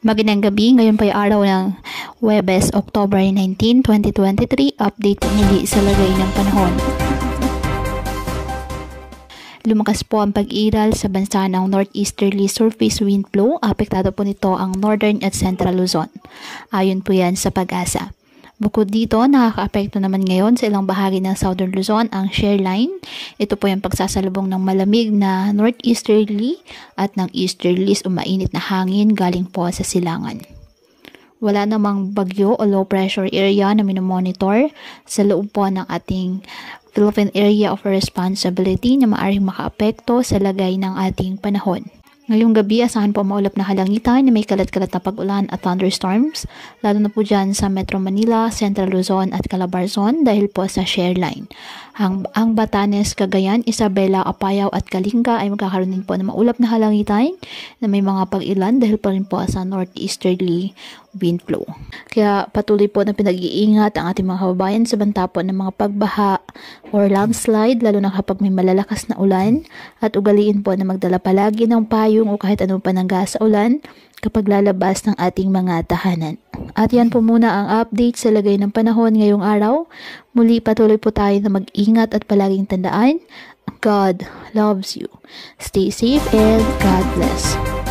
Magandang gabi, ngayon po ay araw ng Huwebes, October 19, 2023, update muli sa lagay ng panahon. Lumakas po ang pag-iral sa bansa ng northeasterly surface wind flow, apektado po nito ang northern at central Luzon. Ayon po yan sa Pag-asa. Bukod dito, nakaka-apekto naman ngayon sa ilang bahagi ng Southern Luzon ang shear line. Ito po yung pagsasalubong ng malamig na northeasterly at ng easterlies o mainit na hangin galing po sa silangan. Wala namang bagyo o low pressure area na minomonitor sa loob po ng ating Philippine Area of Responsibility na maaaring makaapekto sa lagay ng ating panahon. Ngayong gabi, asahan po maulap na kalangitan na may kalat-kalat na pag-ulan at thunderstorms, lalo na po dyan sa Metro Manila, Central Luzon at Calabarzon dahil po sa shear line. Ang Batanes, Cagayan, Isabela, Apayao at Kalinga ay magkakaroon din po ng maulap na kalangitan na may mga pag-ilan dahil pa rin po sa northeasterly wind flow. Kaya patuloy po na pinag-iingat ang ating mga kababayan sa banta po ng mga pagbaha or landslide, lalo na kapag may malalakas na ulan, at ugaliin po na magdala palagi ng payong o kahit anong panangga sa ulan kapag lalabas ng ating mga tahanan. At yan po muna ang update sa lagay ng panahon ngayong araw. Muli patuloy po tayo na mag-ingat at palaging tandaan, God loves you. Stay safe and God bless.